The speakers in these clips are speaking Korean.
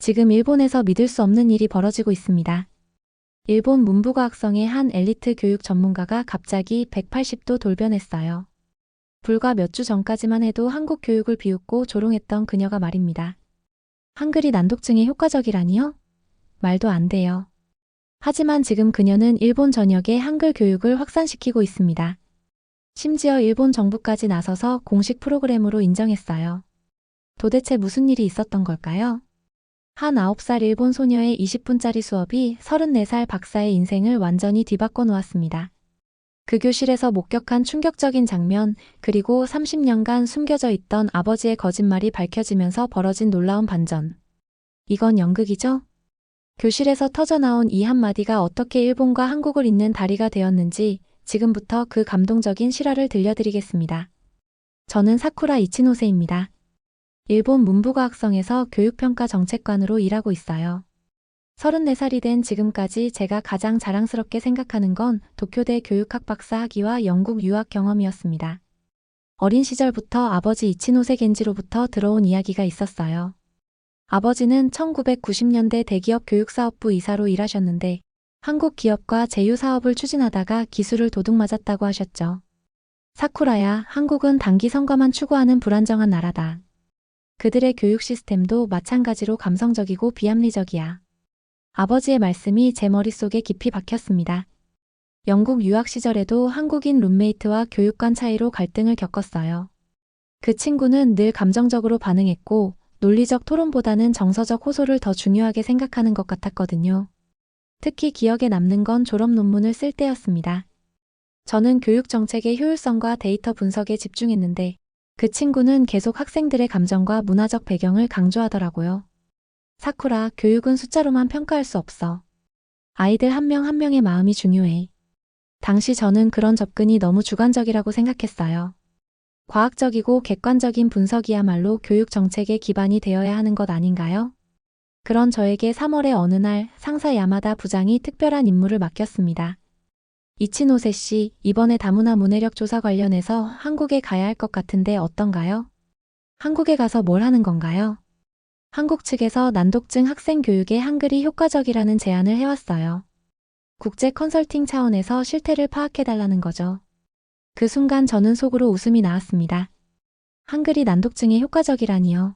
지금 일본에서 믿을 수 없는 일이 벌어지고 있습니다. 일본 문부과학성의 한 엘리트 교육 전문가가 갑자기 180도 돌변했어요. 불과 몇 주 전까지만 해도 한국 교육을 비웃고 조롱했던 그녀가 말입니다. 한글이 난독증에 효과적이라니요? 말도 안 돼요. 하지만 지금 그녀는 일본 전역에 한글 교육을 확산시키고 있습니다. 심지어 일본 정부까지 나서서 공식 프로그램으로 인정했어요. 도대체 무슨 일이 있었던 걸까요? 한 9살 일본 소녀의 20분짜리 수업이 34살 박사의 인생을 완전히 뒤바꿔 놓았습니다. 그 교실에서 목격한 충격적인 장면, 그리고 30년간 숨겨져 있던 아버지의 거짓말이 밝혀지면서 벌어진 놀라운 반전. 이건 연극이죠? 교실에서 터져나온 이 한마디가 어떻게 일본과 한국을 잇는 다리가 되었는지 지금부터 그 감동적인 실화를 들려드리겠습니다. 저는 사쿠라 이치노세입니다. 일본 문부과학성에서 교육평가 정책관으로 일하고 있어요. 34살이 된 지금까지 제가 가장 자랑스럽게 생각하는 건 도쿄대 교육학 박사 학위와 영국 유학 경험이었습니다. 어린 시절부터 아버지 이치노세 겐지로부터 들어온 이야기가 있었어요. 아버지는 1990년대 대기업 교육사업부 이사로 일하셨는데 한국 기업과 제휴 사업을 추진하다가 기술을 도둑맞았다고 하셨죠. 사쿠라야, 한국은 단기 성과만 추구하는 불안정한 나라다. 그들의 교육 시스템도 마찬가지로 감성적이고 비합리적이야. 아버지의 말씀이 제 머릿속에 깊이 박혔습니다. 영국 유학 시절에도 한국인 룸메이트와 교육관 차이로 갈등을 겪었어요. 그 친구는 늘 감정적으로 반응했고 논리적 토론보다는 정서적 호소를 더 중요하게 생각하는 것 같았거든요. 특히 기억에 남는 건 졸업 논문을 쓸 때였습니다. 저는 교육 정책의 효율성과 데이터 분석에 집중했는데 그 친구는 계속 학생들의 감정과 문화적 배경을 강조하더라고요. 사쿠라, 교육은 숫자로만 평가할 수 없어. 아이들 한 명 한 명의 마음이 중요해. 당시 저는 그런 접근이 너무 주관적이라고 생각했어요. 과학적이고 객관적인 분석이야말로 교육 정책의 기반이 되어야 하는 것 아닌가요? 그런 저에게 3월의 어느 날 상사 야마다 부장이 특별한 임무를 맡겼습니다. 이치노세 씨, 이번에 다문화 문해력 조사 관련해서 한국에 가야 할 것 같은데 어떤가요? 한국에 가서 뭘 하는 건가요? 한국 측에서 난독증 학생 교육에 한글이 효과적이라는 제안을 해왔어요. 국제 컨설팅 차원에서 실태를 파악해달라는 거죠. 그 순간 저는 속으로 웃음이 나왔습니다. 한글이 난독증에 효과적이라니요.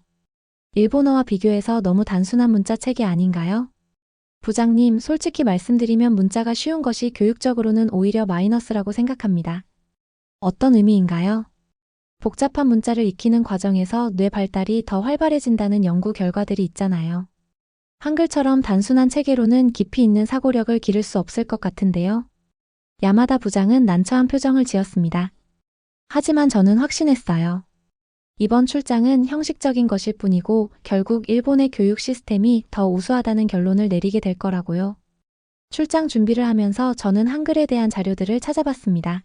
일본어와 비교해서 너무 단순한 문자 체계 아닌가요? 부장님, 솔직히 말씀드리면 문자가 쉬운 것이 교육적으로는 오히려 마이너스라고 생각합니다. 어떤 의미인가요? 복잡한 문자를 익히는 과정에서 뇌 발달이 더 활발해진다는 연구 결과들이 있잖아요. 한글처럼 단순한 체계로는 깊이 있는 사고력을 기를 수 없을 것 같은데요. 야마다 부장은 난처한 표정을 지었습니다. 하지만 저는 확신했어요. 이번 출장은 형식적인 것일 뿐이고 결국 일본의 교육 시스템이 더 우수하다는 결론을 내리게 될 거라고요. 출장 준비를 하면서 저는 한글에 대한 자료들을 찾아봤습니다.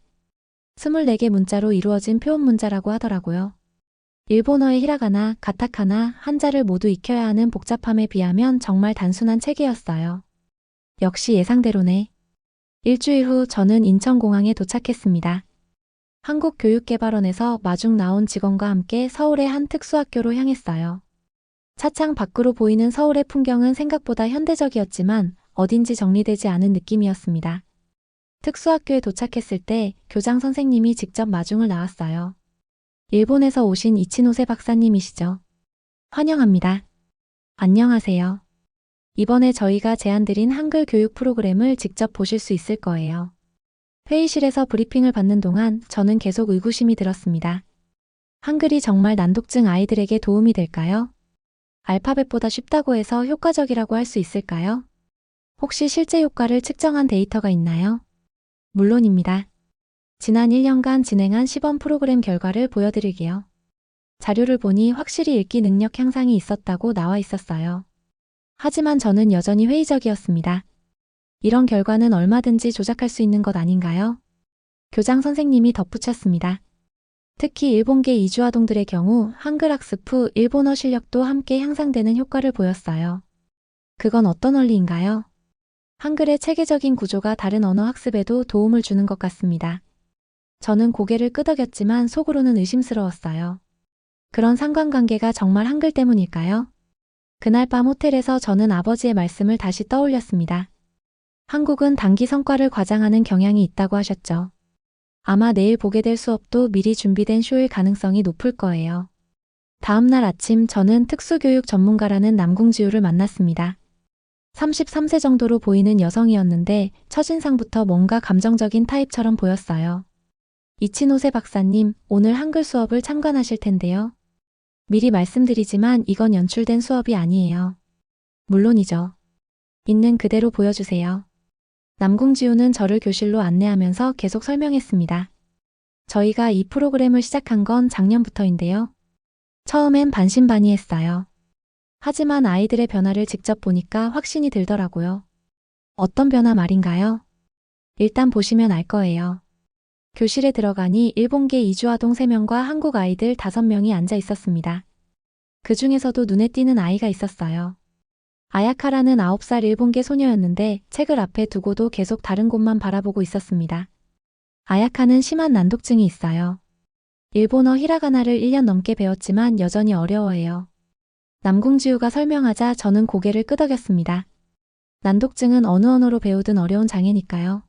24개 문자로 이루어진 표현 문자라고 하더라고요. 일본어의 히라가나, 가타카나, 한자를 모두 익혀야 하는 복잡함에 비하면 정말 단순한 체계였어요. 역시 예상대로네. 일주일 후 저는 인천공항에 도착했습니다. 한국교육개발원에서 마중 나온 직원과 함께 서울의 한 특수학교로 향했어요. 차창 밖으로 보이는 서울의 풍경은 생각보다 현대적이었지만 어딘지 정리되지 않은 느낌이었습니다. 특수학교에 도착했을 때 교장 선생님이 직접 마중을 나왔어요. 일본에서 오신 이치노세 박사님이시죠? 환영합니다. 안녕하세요. 이번에 저희가 제안드린 한글 교육 프로그램을 직접 보실 수 있을 거예요. 회의실에서 브리핑을 받는 동안 저는 계속 의구심이 들었습니다. 한글이 정말 난독증 아이들에게 도움이 될까요? 알파벳보다 쉽다고 해서 효과적이라고 할 수 있을까요? 혹시 실제 효과를 측정한 데이터가 있나요? 물론입니다. 지난 1년간 진행한 시범 프로그램 결과를 보여드릴게요. 자료를 보니 확실히 읽기 능력 향상이 있었다고 나와 있었어요. 하지만 저는 여전히 회의적이었습니다. 이런 결과는 얼마든지 조작할 수 있는 것 아닌가요? 교장 선생님이 덧붙였습니다. 특히 일본계 이주아동들의 경우 한글 학습 후 일본어 실력도 함께 향상되는 효과를 보였어요. 그건 어떤 원리인가요? 한글의 체계적인 구조가 다른 언어 학습에도 도움을 주는 것 같습니다. 저는 고개를 끄덕였지만 속으로는 의심스러웠어요. 그런 상관관계가 정말 한글 때문일까요? 그날 밤 호텔에서 저는 아버지의 말씀을 다시 떠올렸습니다. 한국은 단기 성과를 과장하는 경향이 있다고 하셨죠. 아마 내일 보게 될 수업도 미리 준비된 쇼일 가능성이 높을 거예요. 다음 날 아침 저는 특수교육 전문가라는 남궁지우를 만났습니다. 33세 정도로 보이는 여성이었는데 첫인상부터 뭔가 감정적인 타입처럼 보였어요. 이치노세 박사님, 오늘 한글 수업을 참관하실 텐데요. 미리 말씀드리지만 이건 연출된 수업이 아니에요. 물론이죠. 있는 그대로 보여주세요. 남궁지우는 저를 교실로 안내하면서 계속 설명했습니다. 저희가 이 프로그램을 시작한 건 작년부터인데요. 처음엔 반신반의했어요. 하지만 아이들의 변화를 직접 보니까 확신이 들더라고요. 어떤 변화 말인가요? 일단 보시면 알 거예요. 교실에 들어가니 일본계 이주아동 3명과 한국 아이들 5명이 앉아 있었습니다. 그 중에서도 눈에 띄는 아이가 있었어요. 아야카라는 9살 일본계 소녀였는데 책을 앞에 두고도 계속 다른 곳만 바라보고 있었습니다. 아야카는 심한 난독증이 있어요. 일본어 히라가나를 1년 넘게 배웠지만 여전히 어려워해요. 남궁지우가 설명하자 저는 고개를 끄덕였습니다. 난독증은 어느 언어로 배우든 어려운 장애니까요.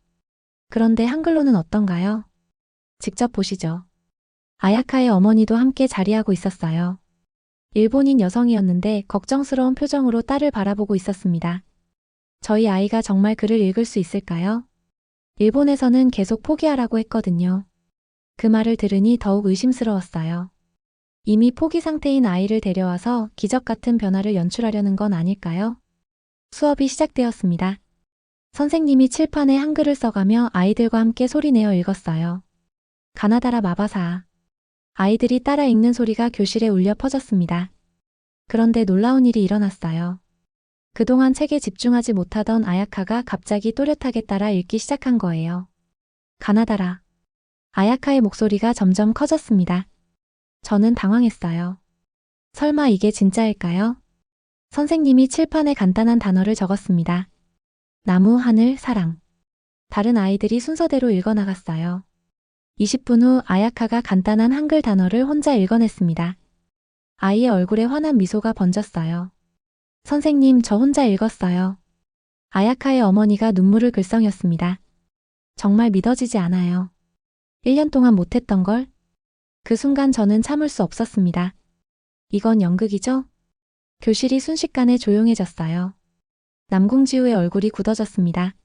그런데 한글로는 어떤가요? 직접 보시죠. 아야카의 어머니도 함께 자리하고 있었어요. 일본인 여성이었는데 걱정스러운 표정으로 딸을 바라보고 있었습니다. 저희 아이가 정말 글을 읽을 수 있을까요? 일본에서는 계속 포기하라고 했거든요. 그 말을 들으니 더욱 의심스러웠어요. 이미 포기 상태인 아이를 데려와서 기적 같은 변화를 연출하려는 건 아닐까요? 수업이 시작되었습니다. 선생님이 칠판에 한글을 써가며 아이들과 함께 소리내어 읽었어요. 가나다라 마바사. 아이들이 따라 읽는 소리가 교실에 울려 퍼졌습니다. 그런데 놀라운 일이 일어났어요. 그동안 책에 집중하지 못하던 아야카가 갑자기 또렷하게 따라 읽기 시작한 거예요. 가나다라. 아야카의 목소리가 점점 커졌습니다. 저는 당황했어요. 설마 이게 진짜일까요? 선생님이 칠판에 간단한 단어를 적었습니다. 나무, 하늘, 사랑. 다른 아이들이 순서대로 읽어나갔어요. 20분 후 아야카가 간단한 한글 단어를 혼자 읽어냈습니다. 아이의 얼굴에 환한 미소가 번졌어요. 선생님, 저 혼자 읽었어요. 아야카의 어머니가 눈물을 글썽였습니다. 정말 믿어지지 않아요. 1년 동안 못했던 걸? 그 순간 저는 참을 수 없었습니다. 이건 연극이죠? 교실이 순식간에 조용해졌어요. 남궁지우의 얼굴이 굳어졌습니다.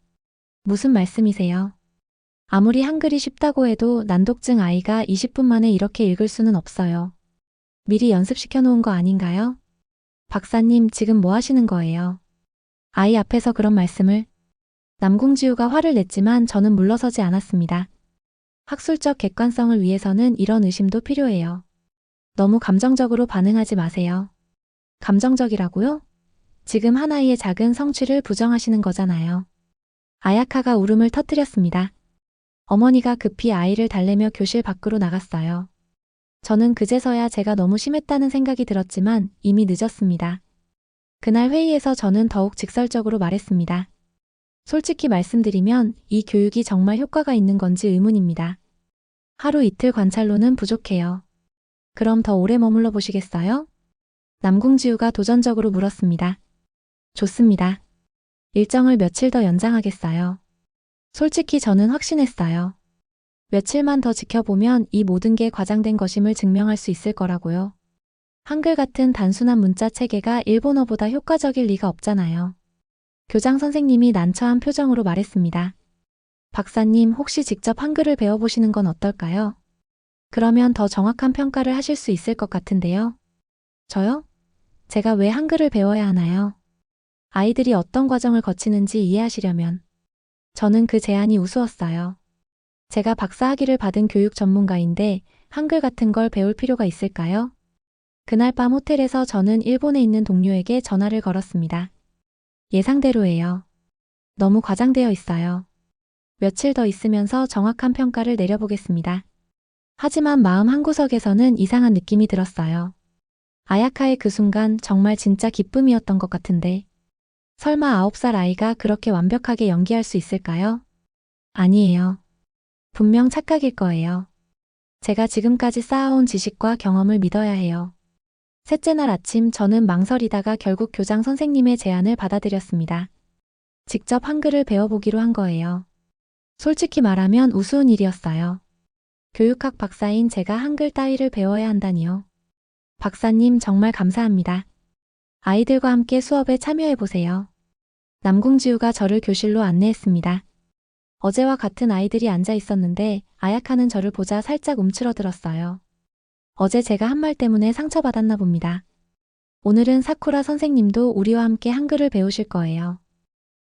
무슨 말씀이세요? 아무리 한글이 쉽다고 해도 난독증 아이가 20분 만에 이렇게 읽을 수는 없어요. 미리 연습시켜 놓은 거 아닌가요? 박사님, 지금 뭐 하시는 거예요? 아이 앞에서 그런 말씀을. 남궁지우가 화를 냈지만 저는 물러서지 않았습니다. 학술적 객관성을 위해서는 이런 의심도 필요해요. 너무 감정적으로 반응하지 마세요. 감정적이라고요? 지금 한 아이의 작은 성취를 부정하시는 거잖아요. 아야카가 울음을 터뜨렸습니다. 어머니가 급히 아이를 달래며 교실 밖으로 나갔어요. 저는 그제서야 제가 너무 심했다는 생각이 들었지만 이미 늦었습니다. 그날 회의에서 저는 더욱 직설적으로 말했습니다. 솔직히 말씀드리면 이 교육이 정말 효과가 있는 건지 의문입니다. 하루 이틀 관찰로는 부족해요. 그럼 더 오래 머물러 보시겠어요? 남궁지우가 도전적으로 물었습니다. 좋습니다. 일정을 며칠 더 연장하겠어요. 솔직히 저는 확신했어요. 며칠만 더 지켜보면 이 모든 게 과장된 것임을 증명할 수 있을 거라고요. 한글 같은 단순한 문자 체계가 일본어보다 효과적일 리가 없잖아요. 교장 선생님이 난처한 표정으로 말했습니다. 박사님, 혹시 직접 한글을 배워보시는 건 어떨까요? 그러면 더 정확한 평가를 하실 수 있을 것 같은데요. 저요? 제가 왜 한글을 배워야 하나요? 아이들이 어떤 과정을 거치는지 이해하시려면. 저는 그 제안이 우스웠어요. 제가 박사 학위를 받은 교육 전문가인데 한글 같은 걸 배울 필요가 있을까요? 그날 밤 호텔에서 저는 일본에 있는 동료에게 전화를 걸었습니다. 예상대로예요. 너무 과장되어 있어요. 며칠 더 있으면서 정확한 평가를 내려보겠습니다. 하지만 마음 한구석에서는 이상한 느낌이 들었어요. 아야카의 그 순간 정말 진짜 기쁨이었던 것 같은데 설마 9살 아이가 그렇게 완벽하게 연기할 수 있을까요? 아니에요. 분명 착각일 거예요. 제가 지금까지 쌓아온 지식과 경험을 믿어야 해요. 셋째 날 아침 저는 망설이다가 결국 교장 선생님의 제안을 받아들였습니다. 직접 한글을 배워보기로 한 거예요. 솔직히 말하면 우스운 일이었어요. 교육학 박사인 제가 한글 따위를 배워야 한다니요. 박사님 정말 감사합니다. 아이들과 함께 수업에 참여해보세요. 남궁지우가 저를 교실로 안내했습니다. 어제와 같은 아이들이 앉아 있었는데 아야카는 저를 보자 살짝 움츠러들었어요. 어제 제가 한 말 때문에 상처받았나 봅니다. 오늘은 사쿠라 선생님도 우리와 함께 한글을 배우실 거예요.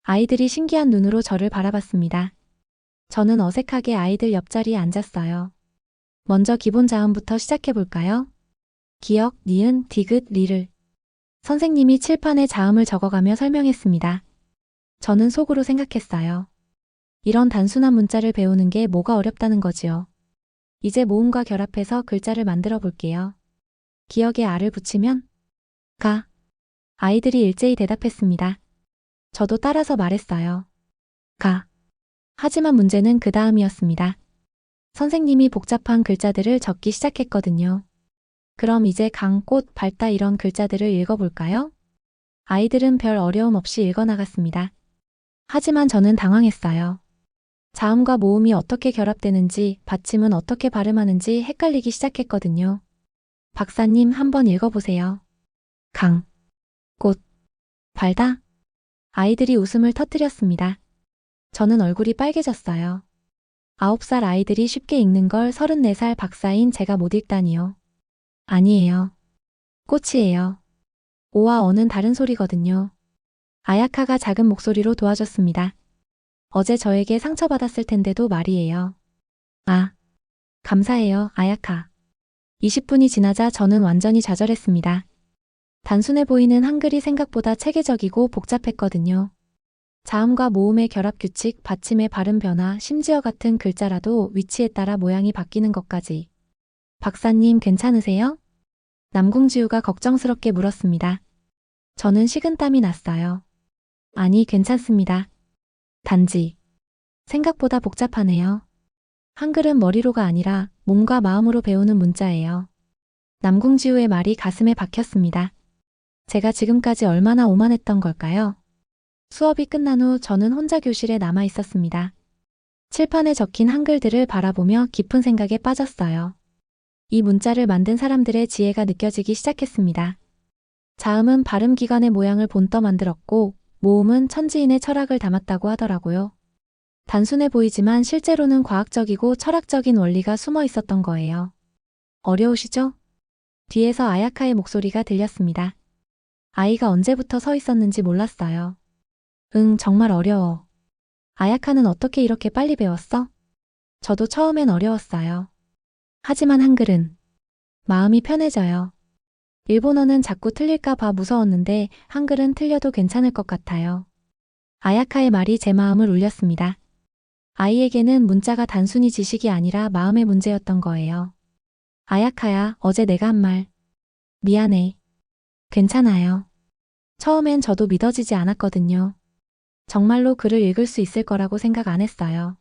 아이들이 신기한 눈으로 저를 바라봤습니다. 저는 어색하게 아이들 옆자리에 앉았어요. 먼저 기본 자음부터 시작해볼까요? 기역, 니은, 디귿, 리를. 선생님이 칠판에 자음을 적어가며 설명했습니다. 저는 속으로 생각했어요. 이런 단순한 문자를 배우는 게 뭐가 어렵다는 거지요. 이제 모음과 결합해서 글자를 만들어 볼게요. 기역에 아를 붙이면 가. 아이들이 일제히 대답했습니다. 저도 따라서 말했어요. 가. 하지만 문제는 그 다음이었습니다. 선생님이 복잡한 글자들을 적기 시작했거든요. 그럼 이제 강, 꽃, 밝다 이런 글자들을 읽어볼까요? 아이들은 별 어려움 없이 읽어나갔습니다. 하지만 저는 당황했어요. 자음과 모음이 어떻게 결합되는지, 받침은 어떻게 발음하는지 헷갈리기 시작했거든요. 박사님 한번 읽어보세요. 강, 꽃, 밝다. 아이들이 웃음을 터뜨렸습니다. 저는 얼굴이 빨개졌어요. 9살 아이들이 쉽게 읽는 걸 34살 박사인 제가 못 읽다니요. 아니에요. 꽃이에요. 오와 어는 다른 소리거든요. 아야카가 작은 목소리로 도와줬습니다. 어제 저에게 상처받았을 텐데도 말이에요. 아, 감사해요, 아야카. 20분이 지나자 저는 완전히 좌절했습니다. 단순해 보이는 한글이 생각보다 체계적이고 복잡했거든요. 자음과 모음의 결합 규칙, 받침의 발음 변화, 심지어 같은 글자라도 위치에 따라 모양이 바뀌는 것까지. 박사님 괜찮으세요? 남궁지우가 걱정스럽게 물었습니다. 저는 식은땀이 났어요. 아니, 괜찮습니다. 단지 생각보다 복잡하네요. 한글은 머리로가 아니라 몸과 마음으로 배우는 문자예요. 남궁지우의 말이 가슴에 박혔습니다. 제가 지금까지 얼마나 오만했던 걸까요? 수업이 끝난 후 저는 혼자 교실에 남아 있었습니다. 칠판에 적힌 한글들을 바라보며 깊은 생각에 빠졌어요. 이 문자를 만든 사람들의 지혜가 느껴지기 시작했습니다. 자음은 발음 기관의 모양을 본떠 만들었고, 모음은 천지인의 철학을 담았다고 하더라고요. 단순해 보이지만 실제로는 과학적이고 철학적인 원리가 숨어 있었던 거예요. 어려우시죠? 뒤에서 아야카의 목소리가 들렸습니다. 아이가 언제부터 서 있었는지 몰랐어요. 응, 정말 어려워. 아야카는 어떻게 이렇게 빨리 배웠어? 저도 처음엔 어려웠어요. 하지만 한글은 마음이 편해져요. 일본어는 자꾸 틀릴까 봐 무서웠는데 한글은 틀려도 괜찮을 것 같아요. 아야카의 말이 제 마음을 울렸습니다. 아이에게는 문자가 단순히 지식이 아니라 마음의 문제였던 거예요. 아야카야, 어제 내가 한 말. 미안해. 괜찮아요. 처음엔 저도 믿어지지 않았거든요. 정말로 글을 읽을 수 있을 거라고 생각 안 했어요.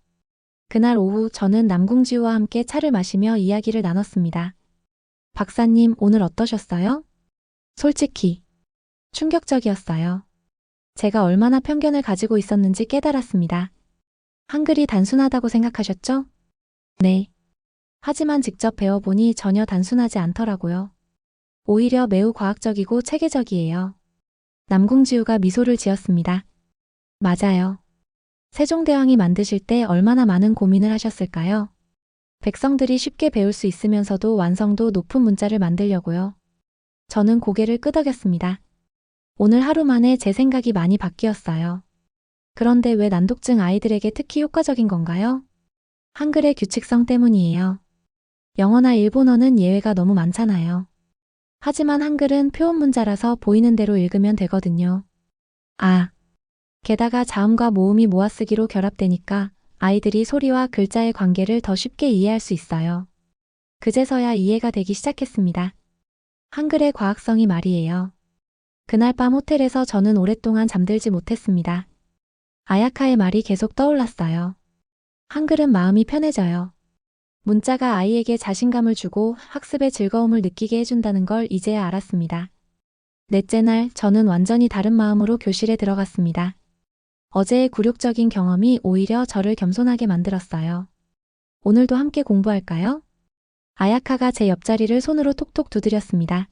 그날 오후 저는 남궁지우와 함께 차를 마시며 이야기를 나눴습니다. 박사님, 오늘 어떠셨어요? 솔직히 충격적이었어요. 제가 얼마나 편견을 가지고 있었는지 깨달았습니다. 한글이 단순하다고 생각하셨죠? 네. 하지만 직접 배워보니 전혀 단순하지 않더라고요. 오히려 매우 과학적이고 체계적이에요. 남궁지우가 미소를 지었습니다. 맞아요. 세종대왕이 만드실 때 얼마나 많은 고민을 하셨을까요? 백성들이 쉽게 배울 수 있으면서도 완성도 높은 문자를 만들려고요. 저는 고개를 끄덕였습니다. 오늘 하루 만에 제 생각이 많이 바뀌었어요. 그런데 왜 난독증 아이들에게 특히 효과적인 건가요? 한글의 규칙성 때문이에요. 영어나 일본어는 예외가 너무 많잖아요. 하지만 한글은 표현 문자라서 보이는 대로 읽으면 되거든요. 아, 게다가 자음과 모음이 모아쓰기로 결합되니까 아이들이 소리와 글자의 관계를 더 쉽게 이해할 수 있어요. 그제서야 이해가 되기 시작했습니다. 한글의 과학성이 말이에요. 그날 밤 호텔에서 저는 오랫동안 잠들지 못했습니다. 아야카의 말이 계속 떠올랐어요. 한글은 마음이 편해져요. 문자가 아이에게 자신감을 주고 학습의 즐거움을 느끼게 해준다는 걸 이제야 알았습니다. 넷째 날, 저는 완전히 다른 마음으로 교실에 들어갔습니다. 어제의 굴욕적인 경험이 오히려 저를 겸손하게 만들었어요. 오늘도 함께 공부할까요? 아야카가 제 옆자리를 손으로 톡톡 두드렸습니다.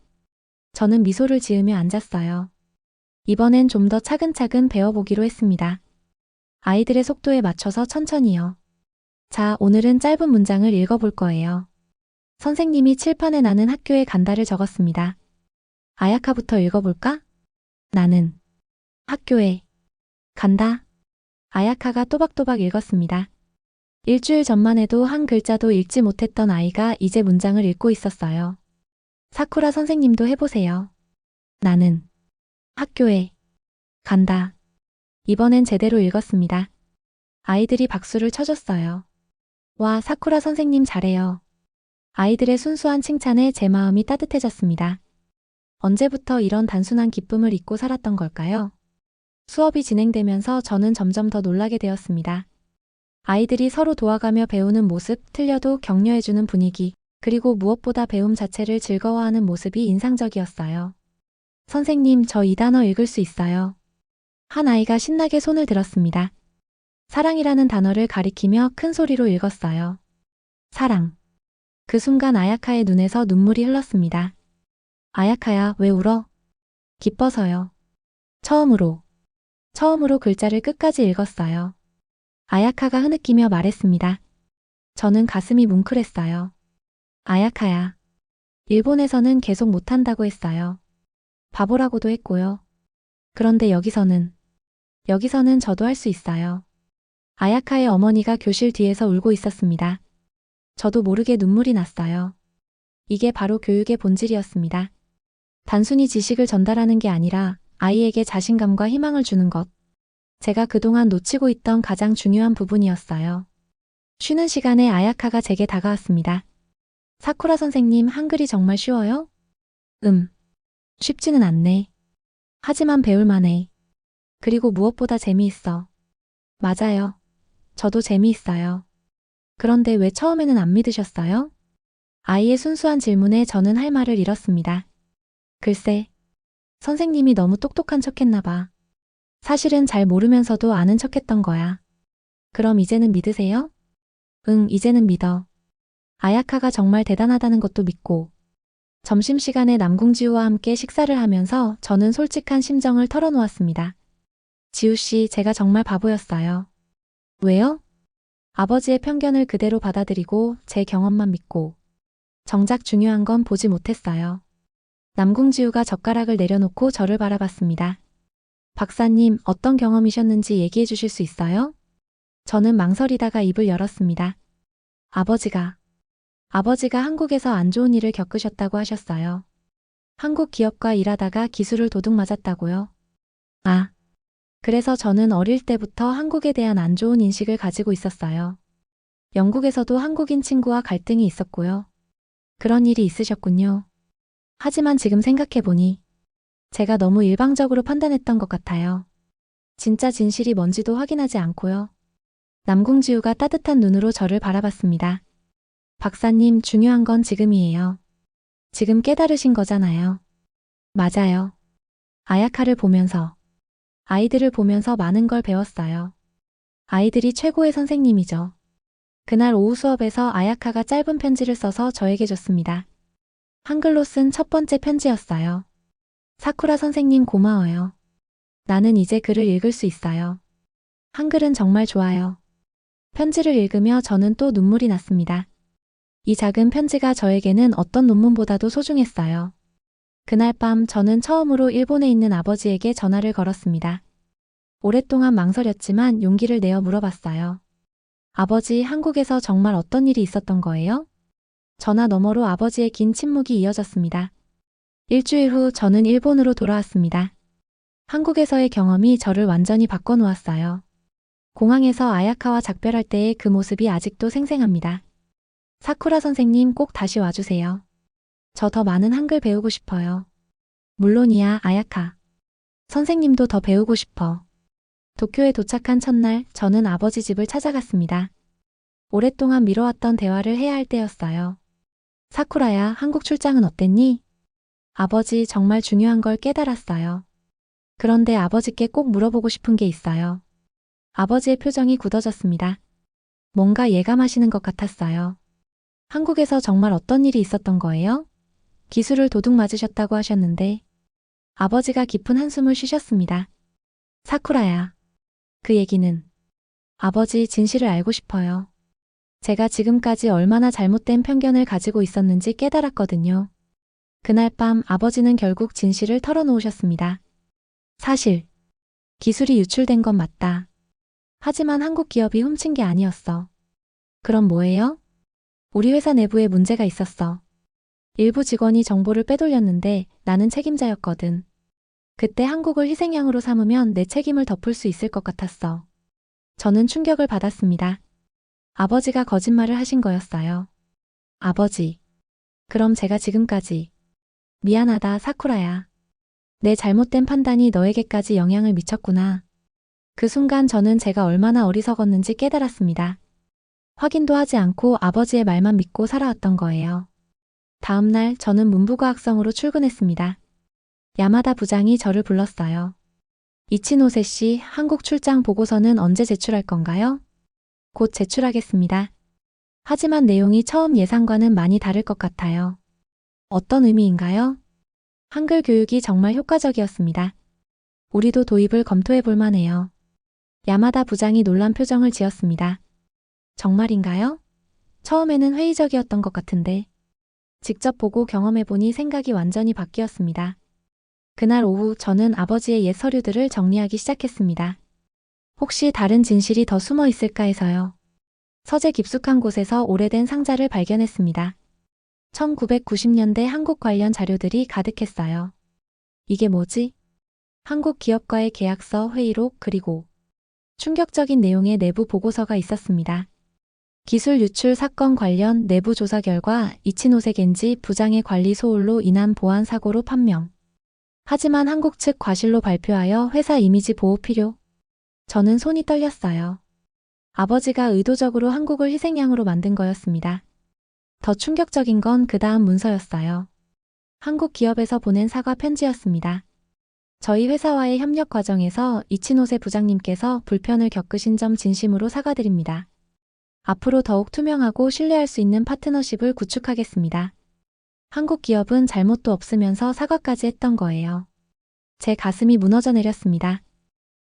저는 미소를 지으며 앉았어요. 이번엔 좀 더 차근차근 배워보기로 했습니다. 아이들의 속도에 맞춰서 천천히요. 자, 오늘은 짧은 문장을 읽어볼 거예요. 선생님이 칠판에 나는 학교에 간다를 적었습니다. 아야카부터 읽어볼까? 나는 학교에 간다. 아야카가 또박또박 읽었습니다. 일주일 전만 해도 한 글자도 읽지 못했던 아이가 이제 문장을 읽고 있었어요. 사쿠라 선생님도 해보세요. 나는 학교에 간다. 이번엔 제대로 읽었습니다. 아이들이 박수를 쳐줬어요. 와, 사쿠라 선생님 잘해요. 아이들의 순수한 칭찬에 제 마음이 따뜻해졌습니다. 언제부터 이런 단순한 기쁨을 잊고 살았던 걸까요? 수업이 진행되면서 저는 점점 더 놀라게 되었습니다. 아이들이 서로 도와가며 배우는 모습, 틀려도 격려해주는 분위기, 그리고 무엇보다 배움 자체를 즐거워하는 모습이 인상적이었어요. 선생님, 저 이 단어 읽을 수 있어요. 한 아이가 신나게 손을 들었습니다. 사랑이라는 단어를 가리키며 큰 소리로 읽었어요. 사랑. 그 순간 아야카의 눈에서 눈물이 흘렀습니다. 아야카야, 왜 울어? 기뻐서요. 처음으로 글자를 끝까지 읽었어요. 아야카가 흐느끼며 말했습니다. 저는 가슴이 뭉클했어요. 아야카야. 일본에서는 계속 못한다고 했어요. 바보라고도 했고요. 그런데 여기서는 저도 할 수 있어요. 아야카의 어머니가 교실 뒤에서 울고 있었습니다. 저도 모르게 눈물이 났어요. 이게 바로 교육의 본질이었습니다. 단순히 지식을 전달하는 게 아니라 아이에게 자신감과 희망을 주는 것. 제가 그동안 놓치고 있던 가장 중요한 부분이었어요. 쉬는 시간에 아야카가 제게 다가왔습니다. 사쿠라 선생님, 한글이 정말 쉬워요? 쉽지는 않네. 하지만 배울만해. 그리고 무엇보다 재미있어. 맞아요. 저도 재미있어요. 그런데 왜 처음에는 안 믿으셨어요? 아이의 순수한 질문에 저는 할 말을 잃었습니다. 글쎄, 선생님이 너무 똑똑한 척했나 봐. 사실은 잘 모르면서도 아는 척했던 거야. 그럼 이제는 믿으세요? 응, 이제는 믿어. 아야카가 정말 대단하다는 것도 믿고. 점심시간에 남궁지우와 함께 식사를 하면서 저는 솔직한 심정을 털어놓았습니다. 지우씨, 제가 정말 바보였어요. 왜요? 아버지의 편견을 그대로 받아들이고 제 경험만 믿고. 정작 중요한 건 보지 못했어요. 남궁지우가 젓가락을 내려놓고 저를 바라봤습니다. 박사님, 어떤 경험이셨는지 얘기해 주실 수 있어요? 저는 망설이다가 입을 열었습니다. 아버지가 한국에서 안 좋은 일을 겪으셨다고 하셨어요. 한국 기업과 일하다가 기술을 도둑 맞았다고요. 아, 그래서 저는 어릴 때부터 한국에 대한 안 좋은 인식을 가지고 있었어요. 영국에서도 한국인 친구와 갈등이 있었고요. 그런 일이 있으셨군요. 하지만 지금 생각해보니 제가 너무 일방적으로 판단했던 것 같아요. 진짜 진실이 뭔지도 확인하지 않고요. 남궁지우가 따뜻한 눈으로 저를 바라봤습니다. 박사님, 중요한 건 지금이에요. 지금 깨달으신 거잖아요. 맞아요. 아야카를 보면서, 아이들을 보면서 많은 걸 배웠어요. 아이들이 최고의 선생님이죠. 그날 오후 수업에서 아야카가 짧은 편지를 써서 저에게 줬습니다. 한글로 쓴 첫 번째 편지였어요. 사쿠라 선생님 고마워요. 나는 이제 글을 읽을 수 있어요. 한글은 정말 좋아요. 편지를 읽으며 저는 또 눈물이 났습니다. 이 작은 편지가 저에게는 어떤 논문보다도 소중했어요. 그날 밤 저는 처음으로 일본에 있는 아버지에게 전화를 걸었습니다. 오랫동안 망설였지만 용기를 내어 물어봤어요. 아버지, 한국에서 정말 어떤 일이 있었던 거예요? 전화 너머로 아버지의 긴 침묵이 이어졌습니다. 일주일 후 저는 일본으로 돌아왔습니다. 한국에서의 경험이 저를 완전히 바꿔놓았어요. 공항에서 아야카와 작별할 때의 그 모습이 아직도 생생합니다. 사쿠라 선생님 꼭 다시 와주세요. 저 더 많은 한글 배우고 싶어요. 물론이야, 아야카. 선생님도 더 배우고 싶어. 도쿄에 도착한 첫날, 저는 아버지 집을 찾아갔습니다. 오랫동안 미뤄왔던 대화를 해야 할 때였어요. 사쿠라야, 한국 출장은 어땠니? 아버지, 정말 중요한 걸 깨달았어요. 그런데 아버지께 꼭 물어보고 싶은 게 있어요. 아버지의 표정이 굳어졌습니다. 뭔가 예감하시는 것 같았어요. 한국에서 정말 어떤 일이 있었던 거예요? 기술을 도둑 맞으셨다고 하셨는데. 아버지가 깊은 한숨을 쉬셨습니다. 사쿠라야. 그 얘기는. 아버지, 진실을 알고 싶어요. 제가 지금까지 얼마나 잘못된 편견을 가지고 있었는지 깨달았거든요. 그날 밤 아버지는 결국 진실을 털어놓으셨습니다. 사실, 기술이 유출된 건 맞다. 하지만 한국 기업이 훔친 게 아니었어. 그럼 뭐예요? 우리 회사 내부에 문제가 있었어. 일부 직원이 정보를 빼돌렸는데 나는 책임자였거든. 그때 한국을 희생양으로 삼으면 내 책임을 덮을 수 있을 것 같았어. 저는 충격을 받았습니다. 아버지가 거짓말을 하신 거였어요. 아버지. 그럼 제가 지금까지. 미안하다, 사쿠라야. 내 잘못된 판단이 너에게까지 영향을 미쳤구나. 그 순간 저는 제가 얼마나 어리석었는지 깨달았습니다. 확인도 하지 않고 아버지의 말만 믿고 살아왔던 거예요. 다음 날 저는 문부과학성으로 출근했습니다. 야마다 부장이 저를 불렀어요. 이치노세 씨, 한국 출장 보고서는 언제 제출할 건가요? 곧 제출하겠습니다. 하지만 내용이 처음 예상과는 많이 다를 것 같아요. 어떤 의미인가요? 한글 교육이 정말 효과적이었습니다. 우리도 도입을 검토해 볼 만해요. 야마다 부장이 놀란 표정을 지었습니다. 정말인가요? 처음에는 회의적이었던 것 같은데. 직접 보고 경험해보니 생각이 완전히 바뀌었습니다. 그날 오후 저는 아버지의 옛 서류들을 정리하기 시작했습니다. 혹시 다른 진실이 더 숨어 있을까 해서요. 서재 깊숙한 곳에서 오래된 상자를 발견했습니다. 1990년대 한국 관련 자료들이 가득했어요. 이게 뭐지? 한국 기업과의 계약서, 회의록, 그리고 충격적인 내용의 내부 보고서가 있었습니다. 기술 유출 사건 관련 내부 조사 결과 이치노세 겐지 부장의 관리 소홀로 인한 보안 사고로 판명. 하지만 한국 측 과실로 발표하여 회사 이미지 보호 필요. 저는 손이 떨렸어요. 아버지가 의도적으로 한국을 희생양으로 만든 거였습니다. 더 충격적인 건 그 다음 문서였어요. 한국 기업에서 보낸 사과 편지였습니다. 저희 회사와의 협력 과정에서 이치노세 부장님께서 불편을 겪으신 점 진심으로 사과드립니다. 앞으로 더욱 투명하고 신뢰할 수 있는 파트너십을 구축하겠습니다. 한국 기업은 잘못도 없으면서 사과까지 했던 거예요. 제 가슴이 무너져 내렸습니다.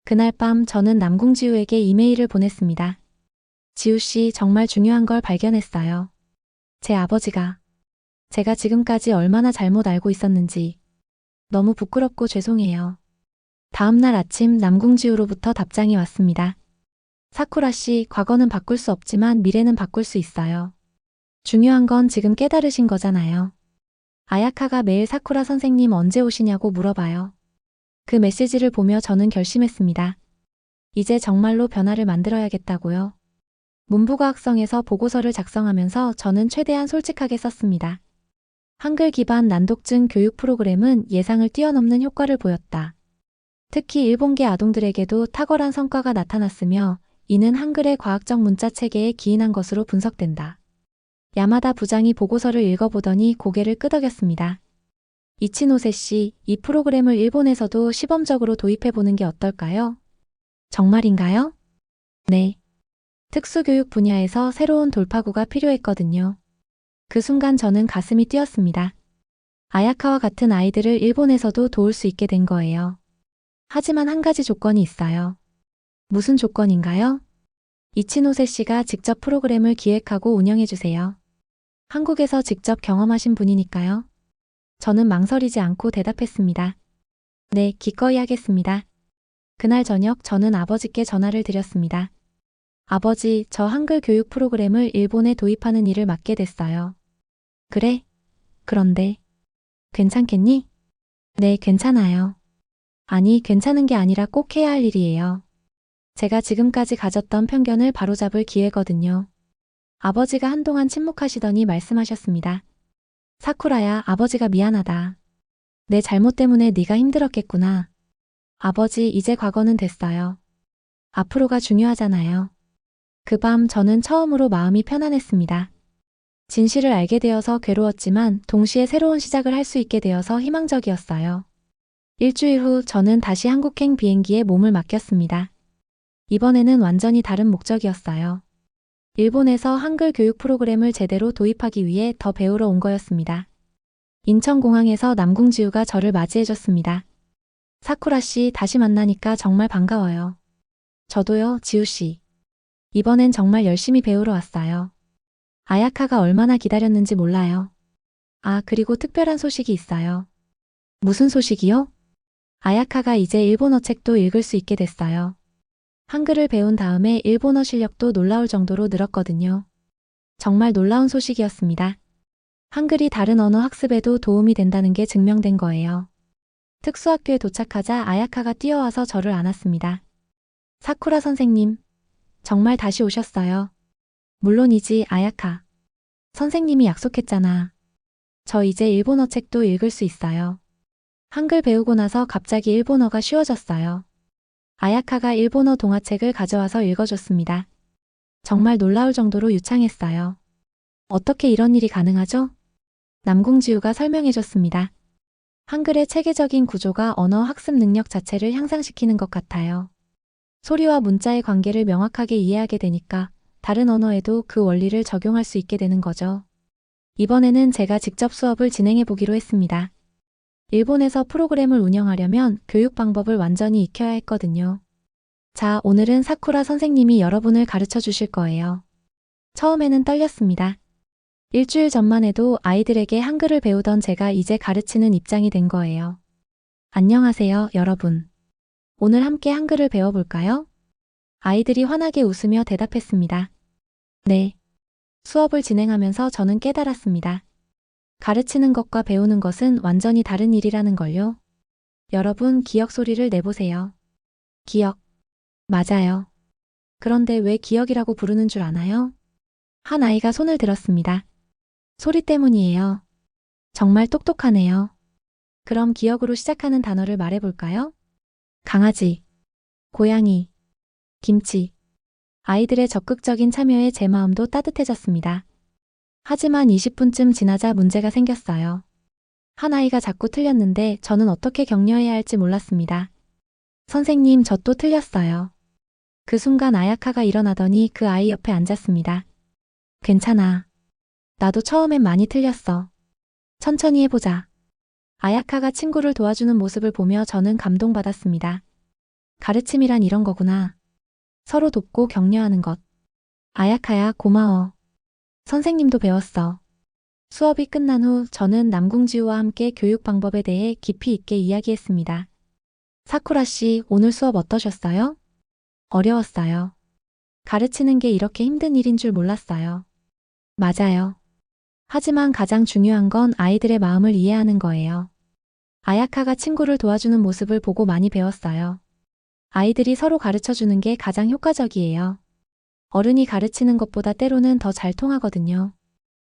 그날 밤 저는 남궁지우에게 이메일을 보냈습니다. 지우 씨, 정말 중요한 걸 발견했어요. 제 아버지가 제가 지금까지 얼마나 잘못 알고 있었는지 너무 부끄럽고 죄송해요. 다음 날 아침 남궁지우로부터 답장이 왔습니다. 사쿠라 씨, 과거는 바꿀 수 없지만 미래는 바꿀 수 있어요. 중요한 건 지금 깨달으신 거잖아요. 아야카가 매일 사쿠라 선생님 언제 오시냐고 물어봐요. 그 메시지를 보며 저는 결심했습니다. 이제 정말로 변화를 만들어야겠다고요. 문부과학성에서 보고서를 작성하면서 저는 최대한 솔직하게 썼습니다. 한글 기반 난독증 교육 프로그램은 예상을 뛰어넘는 효과를 보였다. 특히 일본계 아동들에게도 탁월한 성과가 나타났으며 이는 한글의 과학적 문자 체계에 기인한 것으로 분석된다. 야마다 부장이 보고서를 읽어보더니 고개를 끄덕였습니다. 이치노세 씨, 이 프로그램을 일본에서도 시범적으로 도입해보는 게 어떨까요? 정말인가요? 네. 특수교육 분야에서 새로운 돌파구가 필요했거든요. 그 순간 저는 가슴이 뛰었습니다. 아야카와 같은 아이들을 일본에서도 도울 수 있게 된 거예요. 하지만 한 가지 조건이 있어요. 무슨 조건인가요? 이치노세 씨가 직접 프로그램을 기획하고 운영해주세요. 한국에서 직접 경험하신 분이니까요. 저는 망설이지 않고 대답했습니다. 네, 기꺼이 하겠습니다. 그날 저녁 저는 아버지께 전화를 드렸습니다. 아버지, 저 한글 교육 프로그램을 일본에 도입하는 일을 맡게 됐어요. 그래? 그런데 괜찮겠니? 네, 괜찮아요. 아니, 괜찮은 게 아니라 꼭 해야 할 일이에요. 제가 지금까지 가졌던 편견을 바로잡을 기회거든요. 아버지가 한동안 침묵하시더니 말씀하셨습니다. 사쿠라야, 아버지가 미안하다. 내 잘못 때문에 네가 힘들었겠구나. 아버지, 이제 과거는 됐어요. 앞으로가 중요하잖아요. 그 밤 저는 처음으로 마음이 편안했습니다. 진실을 알게 되어서 괴로웠지만 동시에 새로운 시작을 할 수 있게 되어서 희망적이었어요. 일주일 후 저는 다시 한국행 비행기에 몸을 맡겼습니다. 이번에는 완전히 다른 목적이었어요. 일본에서 한글 교육 프로그램을 제대로 도입하기 위해 더 배우러 온 거였습니다. 인천공항에서 남궁지우가 저를 맞이해줬습니다. 사쿠라 씨 다시 만나니까 정말 반가워요. 저도요, 지우 씨. 이번엔 정말 열심히 배우러 왔어요. 아야카가 얼마나 기다렸는지 몰라요. 아, 그리고 특별한 소식이 있어요. 무슨 소식이요? 아야카가 이제 일본어 책도 읽을 수 있게 됐어요. 한글을 배운 다음에 일본어 실력도 놀라울 정도로 늘었거든요. 정말 놀라운 소식이었습니다. 한글이 다른 언어 학습에도 도움이 된다는 게 증명된 거예요. 특수학교에 도착하자 아야카가 뛰어와서 저를 안았습니다. 사쿠라 선생님, 정말 다시 오셨어요. 물론이지, 아야카. 선생님이 약속했잖아. 저 이제 일본어 책도 읽을 수 있어요. 한글 배우고 나서 갑자기 일본어가 쉬워졌어요. 아야카가 일본어 동화책을 가져와서 읽어줬습니다. 정말 놀라울 정도로 유창했어요. 어떻게 이런 일이 가능하죠? 남궁지우가 설명해줬습니다. 한글의 체계적인 구조가 언어 학습 능력 자체를 향상시키는 것 같아요. 소리와 문자의 관계를 명확하게 이해하게 되니까 다른 언어에도 그 원리를 적용할 수 있게 되는 거죠. 이번에는 제가 직접 수업을 진행해 보기로 했습니다. 일본에서 프로그램을 운영하려면 교육 방법을 완전히 익혀야 했거든요. 자, 오늘은 사쿠라 선생님이 여러분을 가르쳐 주실 거예요. 처음에는 떨렸습니다. 일주일 전만 해도 아이들에게 한글을 배우던 제가 이제 가르치는 입장이 된 거예요. 안녕하세요, 여러분. 오늘 함께 한글을 배워볼까요? 아이들이 환하게 웃으며 대답했습니다. 네. 수업을 진행하면서 저는 깨달았습니다. 가르치는 것과 배우는 것은 완전히 다른 일이라는 걸요. 여러분, 기억 소리를 내보세요. 기억. 맞아요. 그런데 왜 기억이라고 부르는 줄 아나요? 한 아이가 손을 들었습니다. 소리 때문이에요. 정말 똑똑하네요. 그럼 기억으로 시작하는 단어를 말해볼까요? 강아지, 고양이, 김치. 아이들의 적극적인 참여에 제 마음도 따뜻해졌습니다. 하지만 20분쯤 지나자 문제가 생겼어요. 한 아이가 자꾸 틀렸는데 저는 어떻게 격려해야 할지 몰랐습니다. 선생님, 저 또 틀렸어요. 그 순간 아야카가 일어나더니 그 아이 옆에 앉았습니다. 괜찮아. 나도 처음엔 많이 틀렸어. 천천히 해보자. 아야카가 친구를 도와주는 모습을 보며 저는 감동받았습니다. 가르침이란 이런 거구나. 서로 돕고 격려하는 것. 아야카야, 고마워. 선생님도 배웠어. 수업이 끝난 후 저는 남궁지우와 함께 교육 방법에 대해 깊이 있게 이야기했습니다. 사쿠라 씨, 오늘 수업 어떠셨어요? 어려웠어요. 가르치는 게 이렇게 힘든 일인 줄 몰랐어요. 맞아요. 하지만 가장 중요한 건 아이들의 마음을 이해하는 거예요. 아야카가 친구를 도와주는 모습을 보고 많이 배웠어요. 아이들이 서로 가르쳐주는 게 가장 효과적이에요. 어른이 가르치는 것보다 때로는 더 잘 통하거든요.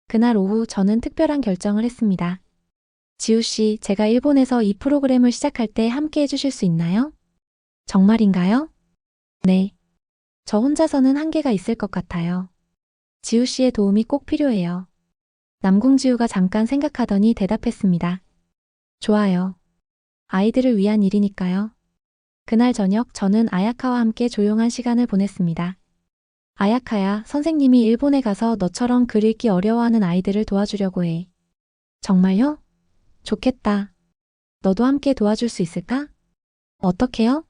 그날 오후 저는 특별한 결정을 했습니다. 지우 씨, 제가 일본에서 이 프로그램을 시작할 때 함께 해주실 수 있나요? 정말인가요? 네. 저 혼자서는 한계가 있을 것 같아요. 지우 씨의 도움이 꼭 필요해요. 남궁지우가 잠깐 생각하더니 대답했습니다. 좋아요. 아이들을 위한 일이니까요. 그날 저녁 저는 아야카와 함께 조용한 시간을 보냈습니다. 아야카야, 선생님이 일본에 가서 너처럼 글 읽기 어려워하는 아이들을 도와주려고 해. 정말요? 좋겠다. 너도 함께 도와줄 수 있을까? 어떻게요?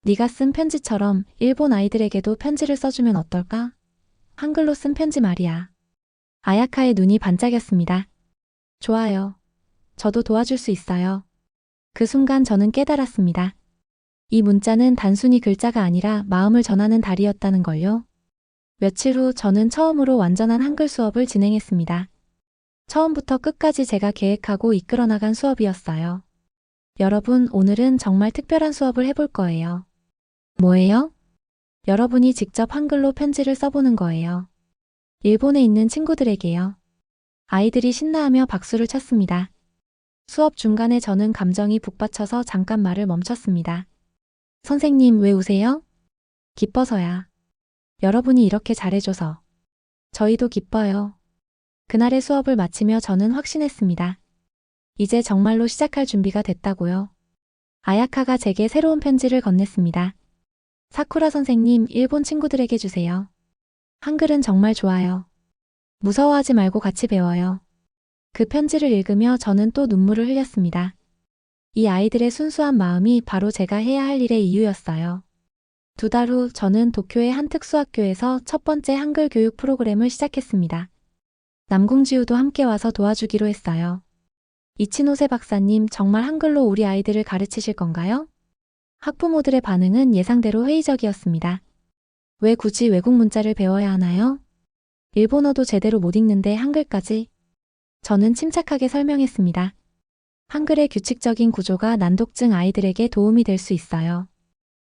네가 쓴 편지처럼 일본 아이들에게도 편지를 써주면 어떨까? 한글로 쓴 편지 말이야. 아야카의 눈이 반짝였습니다. 좋아요. 저도 도와줄 수 있어요. 그 순간 저는 깨달았습니다. 이 문자는 단순히 글자가 아니라 마음을 전하는 달이었다는 걸요. 며칠 후 저는 처음으로 완전한 한글 수업을 진행했습니다. 처음부터 끝까지 제가 계획하고 이끌어 나간 수업이었어요. 여러분, 오늘은 정말 특별한 수업을 해볼 거예요. 뭐예요? 여러분이 직접 한글로 편지를 써보는 거예요. 일본에 있는 친구들에게요. 아이들이 신나하며 박수를 쳤습니다. 수업 중간에 저는 감정이 북받쳐서 잠깐 말을 멈췄습니다. 선생님, 왜 우세요? 기뻐서야. 여러분이 이렇게 잘해줘서 저희도 기뻐요. 그날의 수업을 마치며 저는 확신했습니다. 이제 정말로 시작할 준비가 됐다고요. 아야카가 제게 새로운 편지를 건넸습니다. 사쿠라 선생님, 일본 친구들에게 주세요. 한글은 정말 좋아요. 무서워하지 말고 같이 배워요. 그 편지를 읽으며 저는 또 눈물을 흘렸습니다. 이 아이들의 순수한 마음이 바로 제가 해야 할 일의 이유였어요. 2달 후 저는 도쿄의 한 특수학교에서 첫 번째 한글 교육 프로그램을 시작했습니다. 남궁지우도 함께 와서 도와주기로 했어요. 이치노세 박사님, 정말 한글로 우리 아이들을 가르치실 건가요? 학부모들의 반응은 예상대로 회의적이었습니다. 왜 굳이 외국 문자를 배워야 하나요? 일본어도 제대로 못 읽는데 한글까지? 저는 침착하게 설명했습니다. 한글의 규칙적인 구조가 난독증 아이들에게 도움이 될 수 있어요.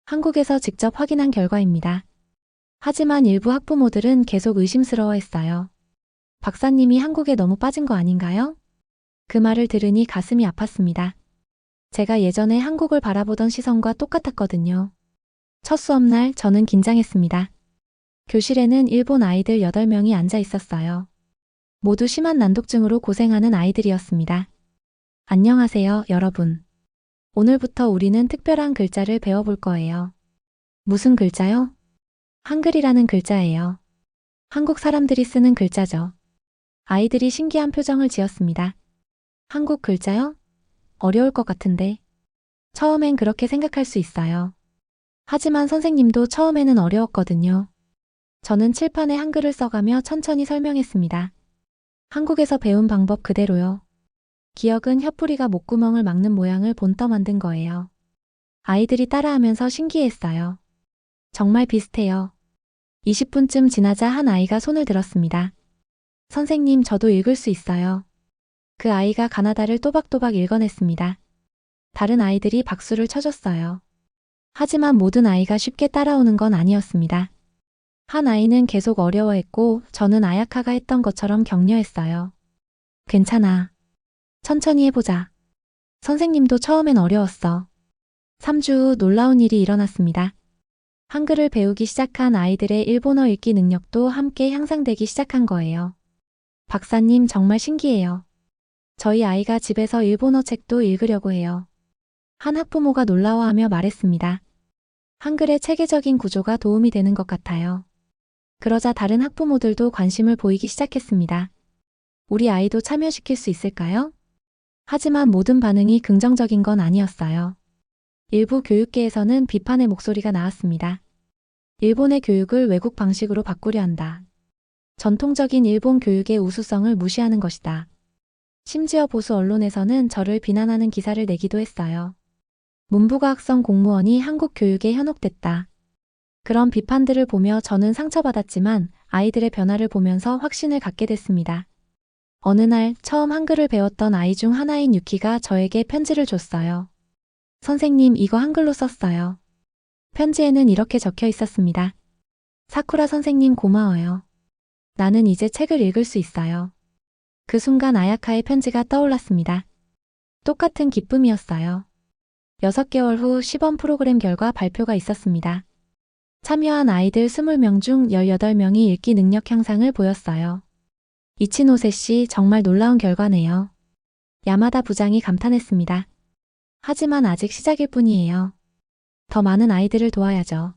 한국에서 직접 확인한 결과입니다. 하지만 일부 학부모들은 계속 의심스러워했어요. 박사님이 한국에 너무 빠진 거 아닌가요? 그 말을 들으니 가슴이 아팠습니다. 제가 예전에 한국을 바라보던 시선과 똑같았거든요. 첫 수업날 저는 긴장했습니다. 교실에는 일본 아이들 8명이 앉아 있었어요. 모두 심한 난독증으로 고생하는 아이들이었습니다. 안녕하세요, 여러분. 오늘부터 우리는 특별한 글자를 배워볼 거예요. 무슨 글자요? 한글이라는 글자예요. 한국 사람들이 쓰는 글자죠. 아이들이 신기한 표정을 지었습니다. 한국 글자요? 어려울 것 같은데. 처음엔 그렇게 생각할 수 있어요. 하지만 선생님도 처음에는 어려웠거든요. 저는 칠판에 한글을 써가며 천천히 설명했습니다. 한국에서 배운 방법 그대로요. 기억은 혀뿌리가 목구멍을 막는 모양을 본떠 만든 거예요. 아이들이 따라하면서 신기했어요. 정말 비슷해요. 20분쯤 지나자 한 아이가 손을 들었습니다. 선생님, 저도 읽을 수 있어요. 그 아이가 가나다를 또박또박 읽어냈습니다. 다른 아이들이 박수를 쳐줬어요. 하지만 모든 아이가 쉽게 따라오는 건 아니었습니다. 한 아이는 계속 어려워했고 저는 아야카가 했던 것처럼 격려했어요. 괜찮아. 천천히 해보자. 선생님도 처음엔 어려웠어. 3주 후 놀라운 일이 일어났습니다. 한글을 배우기 시작한 아이들의 일본어 읽기 능력도 함께 향상되기 시작한 거예요. 박사님, 정말 신기해요. 저희 아이가 집에서 일본어 책도 읽으려고 해요. 한 학부모가 놀라워하며 말했습니다. 한글의 체계적인 구조가 도움이 되는 것 같아요. 그러자 다른 학부모들도 관심을 보이기 시작했습니다. 우리 아이도 참여시킬 수 있을까요? 하지만 모든 반응이 긍정적인 건 아니었어요. 일부 교육계에서는 비판의 목소리가 나왔습니다. 일본의 교육을 외국 방식으로 바꾸려 한다. 전통적인 일본 교육의 우수성을 무시하는 것이다. 심지어 보수 언론에서는 저를 비난하는 기사를 내기도 했어요. 문부과학성 공무원이 한국 교육에 현혹됐다. 그런 비판들을 보며 저는 상처받았지만 아이들의 변화를 보면서 확신을 갖게 됐습니다. 어느 날 처음 한글을 배웠던 아이 중 하나인 유키가 저에게 편지를 줬어요. 선생님, 이거 한글로 썼어요. 편지에는 이렇게 적혀 있었습니다. 사쿠라 선생님 고마워요. 나는 이제 책을 읽을 수 있어요. 그 순간 아야카의 편지가 떠올랐습니다. 똑같은 기쁨이었어요. 6개월 후 시범 프로그램 결과 발표가 있었습니다. 참여한 아이들 20명 중 18명이 읽기 능력 향상을 보였어요. 이치노세 씨, 정말 놀라운 결과네요. 야마다 부장이 감탄했습니다. 하지만 아직 시작일 뿐이에요. 더 많은 아이들을 도와야죠.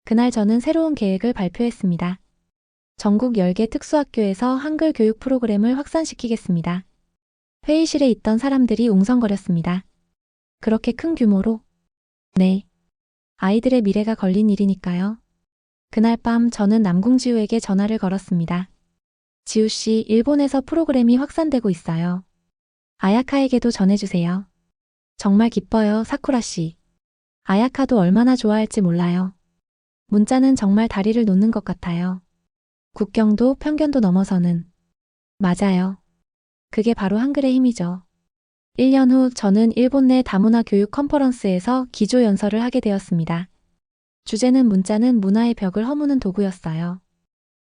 그날 저는 새로운 계획을 발표했습니다. 전국 10개 특수학교에서 한글 교육 프로그램을 확산시키겠습니다. 회의실에 있던 사람들이 웅성거렸습니다. 그렇게 큰 규모로? 네. 아이들의 미래가 걸린 일이니까요. 그날 밤 저는 남궁지우에게 전화를 걸었습니다. 지우 씨, 일본에서 프로그램이 확산되고 있어요. 아야카에게도 전해주세요. 정말 기뻐요, 사쿠라 씨. 아야카도 얼마나 좋아할지 몰라요. 문자는 정말 다리를 놓는 것 같아요. 국경도 편견도 넘어서는. 맞아요. 그게 바로 한글의 힘이죠. 1년 후 저는 일본 내 다문화 교육 컨퍼런스에서 기조 연설을 하게 되었습니다. 주제는 문자는 문화의 벽을 허무는 도구였어요.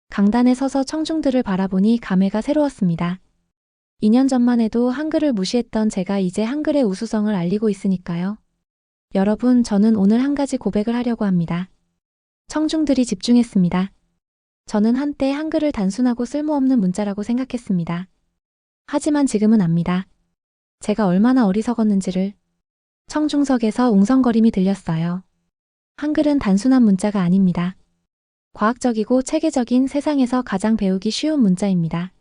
강단에 서서 청중들을 바라보니 감회가 새로웠습니다. 2년 전만 해도 한글을 무시했던 제가 이제 한글의 우수성을 알리고 있으니까요. 여러분, 저는 오늘 한 가지 고백을 하려고 합니다. 청중들이 집중했습니다. 저는 한때 한글을 단순하고 쓸모없는 문자라고 생각했습니다. 하지만 지금은 압니다. 제가 얼마나 어리석었는지를. 청중석에서 웅성거림이 들렸어요. 한글은 단순한 문자가 아닙니다. 과학적이고 체계적인 세상에서 가장 배우기 쉬운 문자입니다.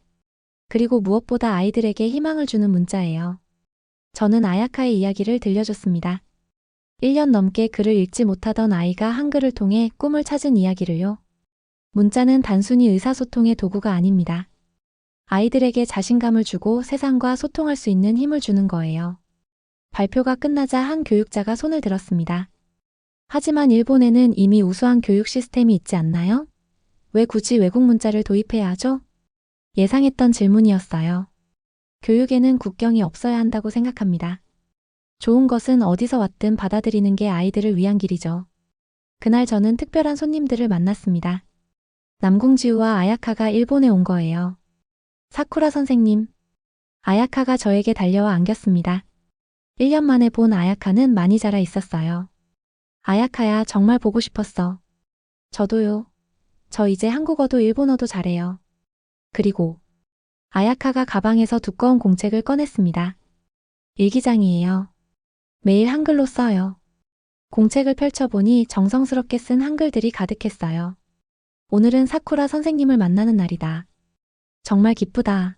그리고 무엇보다 아이들에게 희망을 주는 문자예요. 저는 아야카의 이야기를 들려줬습니다. 1년 넘게 글을 읽지 못하던 아이가 한글을 통해 꿈을 찾은 이야기를요. 문자는 단순히 의사소통의 도구가 아닙니다. 아이들에게 자신감을 주고 세상과 소통할 수 있는 힘을 주는 거예요. 발표가 끝나자 한 교육자가 손을 들었습니다. 하지만 일본에는 이미 우수한 교육 시스템이 있지 않나요? 왜 굳이 외국 문자를 도입해야 하죠? 예상했던 질문이었어요. 교육에는 국경이 없어야 한다고 생각합니다. 좋은 것은 어디서 왔든 받아들이는 게 아이들을 위한 길이죠. 그날 저는 특별한 손님들을 만났습니다. 남궁지우와 아야카가 일본에 온 거예요. 사쿠라 선생님. 아야카가 저에게 달려와 안겼습니다. 1년 만에 본 아야카는 많이 자라 있었어요. 아야카야, 정말 보고 싶었어. 저도요. 저 이제 한국어도 일본어도 잘해요. 그리고 아야카가 가방에서 두꺼운 공책을 꺼냈습니다. 일기장이에요. 매일 한글로 써요. 공책을 펼쳐보니 정성스럽게 쓴 한글들이 가득했어요. 오늘은 사쿠라 선생님을 만나는 날이다. 정말 기쁘다.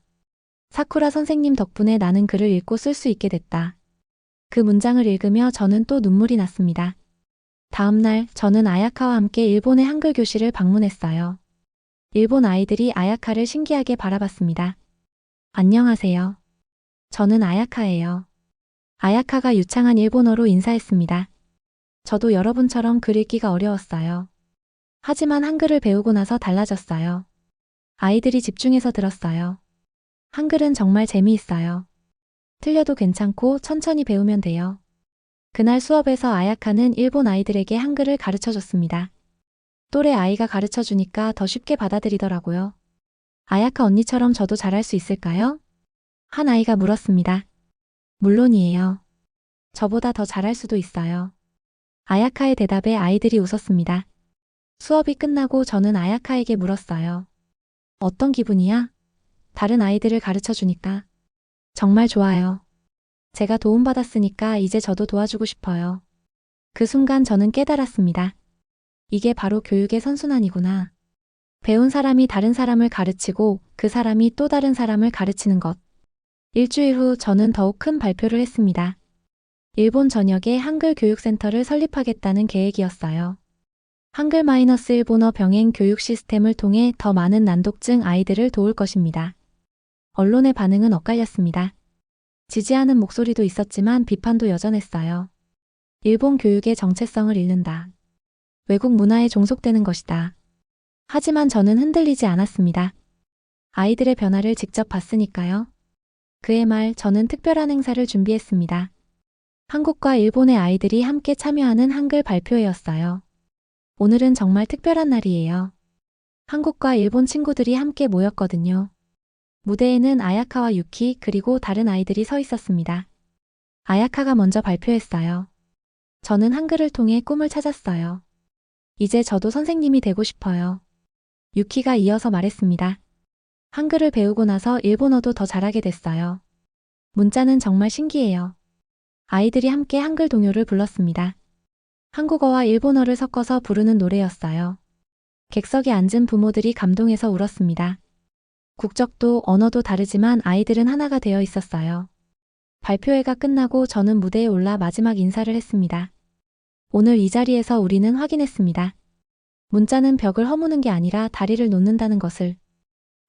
사쿠라 선생님 덕분에 나는 글을 읽고 쓸 수 있게 됐다. 그 문장을 읽으며 저는 또 눈물이 났습니다. 다음 날 저는 아야카와 함께 일본의 한글 교실을 방문했어요. 일본 아이들이 아야카를 신기하게 바라봤습니다. 안녕하세요. 저는 아야카예요. 아야카가 유창한 일본어로 인사했습니다. 저도 여러분처럼 글 읽기가 어려웠어요. 하지만 한글을 배우고 나서 달라졌어요. 아이들이 집중해서 들었어요. 한글은 정말 재미있어요. 틀려도 괜찮고 천천히 배우면 돼요. 그날 수업에서 아야카는 일본 아이들에게 한글을 가르쳐줬습니다. 또래 아이가 가르쳐주니까 더 쉽게 받아들이더라고요. 아야카 언니처럼 저도 잘할 수 있을까요? 한 아이가 물었습니다. 물론이에요. 저보다 더 잘할 수도 있어요. 아야카의 대답에 아이들이 웃었습니다. 수업이 끝나고 저는 아야카에게 물었어요. 어떤 기분이야? 다른 아이들을 가르쳐주니까. 정말 좋아요. 제가 도움받았으니까 이제 저도 도와주고 싶어요. 그 순간 저는 깨달았습니다. 이게 바로 교육의 선순환이구나. 배운 사람이 다른 사람을 가르치고 그 사람이 또 다른 사람을 가르치는 것. 일주일 후 저는 더욱 큰 발표를 했습니다. 일본 전역에 한글 교육센터를 설립하겠다는 계획이었어요. 한글 마이너스 일본어 병행 교육 시스템을 통해 더 많은 난독증 아이들을 도울 것입니다. 언론의 반응은 엇갈렸습니다. 지지하는 목소리도 있었지만 비판도 여전했어요. 일본 교육의 정체성을 잃는다. 외국 문화에 종속되는 것이다. 하지만 저는 흔들리지 않았습니다. 아이들의 변화를 직접 봤으니까요. 그해 말 저는 특별한 행사를 준비했습니다. 한국과 일본의 아이들이 함께 참여하는 한글 발표회였어요. 오늘은 정말 특별한 날이에요. 한국과 일본 친구들이 함께 모였거든요. 무대에는 아야카와 유키 그리고 다른 아이들이 서 있었습니다. 아야카가 먼저 발표했어요. 저는 한글을 통해 꿈을 찾았어요. 이제 저도 선생님이 되고 싶어요. 유키가 이어서 말했습니다. 한글을 배우고 나서 일본어도 더 잘하게 됐어요. 문자는 정말 신기해요. 아이들이 함께 한글 동요를 불렀습니다. 한국어와 일본어를 섞어서 부르는 노래였어요. 객석에 앉은 부모들이 감동해서 울었습니다. 국적도 언어도 다르지만 아이들은 하나가 되어 있었어요. 발표회가 끝나고 저는 무대에 올라 마지막 인사를 했습니다. 오늘 이 자리에서 우리는 확인했습니다. 문자는 벽을 허무는 게 아니라 다리를 놓는다는 것을.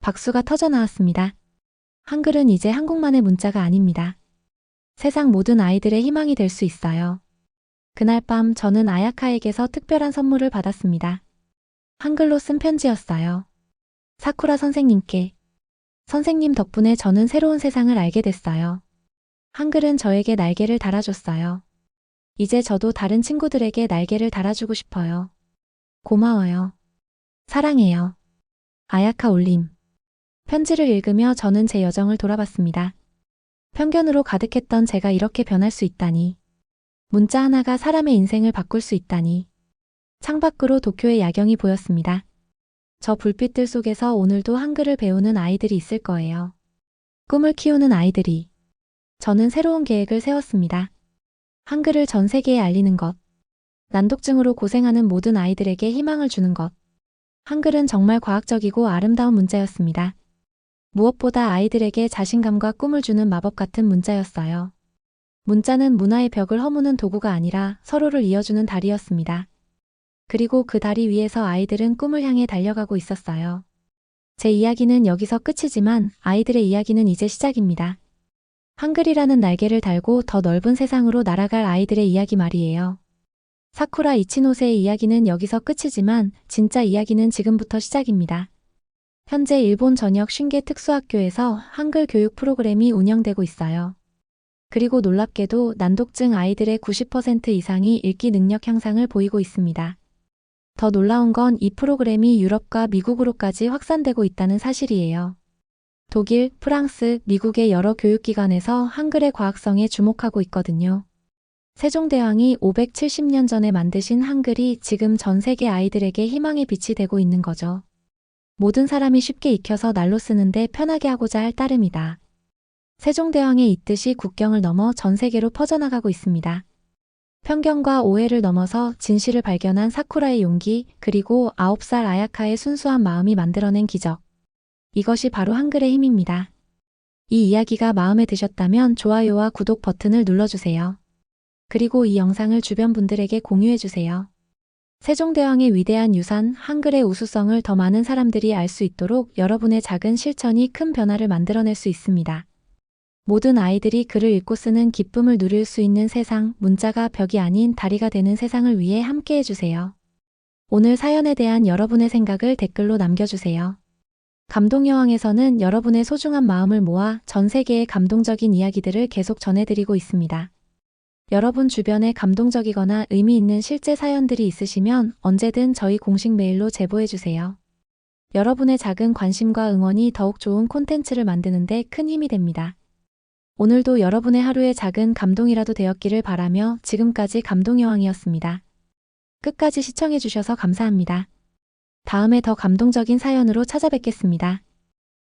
박수가 터져 나왔습니다. 한글은 이제 한국만의 문자가 아닙니다. 세상 모든 아이들의 희망이 될 수 있어요. 그날 밤 저는 아야카에게서 특별한 선물을 받았습니다. 한글로 쓴 편지였어요. 사쿠라 선생님께. 선생님 덕분에 저는 새로운 세상을 알게 됐어요. 한글은 저에게 날개를 달아줬어요. 이제 저도 다른 친구들에게 날개를 달아주고 싶어요. 고마워요. 사랑해요. 아야카 올림. 편지를 읽으며 저는 제 여정을 돌아봤습니다. 편견으로 가득했던 제가 이렇게 변할 수 있다니. 문자 하나가 사람의 인생을 바꿀 수 있다니. 창밖으로 도쿄의 야경이 보였습니다. 저 불빛들 속에서 오늘도 한글을 배우는 아이들이 있을 거예요. 꿈을 키우는 아이들이. 저는 새로운 계획을 세웠습니다. 한글을 전 세계에 알리는 것. 난독증으로 고생하는 모든 아이들에게 희망을 주는 것. 한글은 정말 과학적이고 아름다운 문자였습니다. 무엇보다 아이들에게 자신감과 꿈을 주는 마법 같은 문자였어요. 문자는 문화의 벽을 허무는 도구가 아니라 서로를 이어주는 다리였습니다. 그리고 그 다리 위에서 아이들은 꿈을 향해 달려가고 있었어요. 제 이야기는 여기서 끝이지만 아이들의 이야기는 이제 시작입니다. 한글이라는 날개를 달고 더 넓은 세상으로 날아갈 아이들의 이야기 말이에요. 사쿠라 이치노세의 이야기는 여기서 끝이지만 진짜 이야기는 지금부터 시작입니다. 현재 일본 전역 50개 특수학교에서 한글 교육 프로그램이 운영되고 있어요. 그리고 놀랍게도 난독증 아이들의 90% 이상이 읽기 능력 향상을 보이고 있습니다. 더 놀라운 건 이 프로그램이 유럽과 미국으로까지 확산되고 있다는 사실이에요. 독일, 프랑스, 미국의 여러 교육기관에서 한글의 과학성에 주목하고 있거든요. 세종대왕이 570년 전에 만드신 한글이 지금 전 세계 아이들에게 희망의 빛이 되고 있는 거죠. 모든 사람이 쉽게 익혀서 날로 쓰는데 편하게 하고자 할 따름이다. 세종대왕의 이 뜻이 국경을 넘어 전 세계로 퍼져나가고 있습니다. 편견과 오해를 넘어서 진실을 발견한 사쿠라의 용기, 그리고 9살 아야카의 순수한 마음이 만들어낸 기적. 이것이 바로 한글의 힘입니다. 이 이야기가 마음에 드셨다면 좋아요와 구독 버튼을 눌러주세요. 그리고 이 영상을 주변 분들에게 공유해주세요. 세종대왕의 위대한 유산, 한글의 우수성을 더 많은 사람들이 알 수 있도록 여러분의 작은 실천이 큰 변화를 만들어낼 수 있습니다. 모든 아이들이 글을 읽고 쓰는 기쁨을 누릴 수 있는 세상, 문자가 벽이 아닌 다리가 되는 세상을 위해 함께 해주세요. 오늘 사연에 대한 여러분의 생각을 댓글로 남겨주세요. 감동여왕에서는 여러분의 소중한 마음을 모아 전 세계의 감동적인 이야기들을 계속 전해드리고 있습니다. 여러분 주변에 감동적이거나 의미 있는 실제 사연들이 있으시면 언제든 저희 공식 메일로 제보해주세요. 여러분의 작은 관심과 응원이 더욱 좋은 콘텐츠를 만드는 데 큰 힘이 됩니다. 오늘도 여러분의 하루에 작은 감동이라도 되었기를 바라며 지금까지 감동여왕이었습니다. 끝까지 시청해주셔서 감사합니다. 다음에 더 감동적인 사연으로 찾아뵙겠습니다.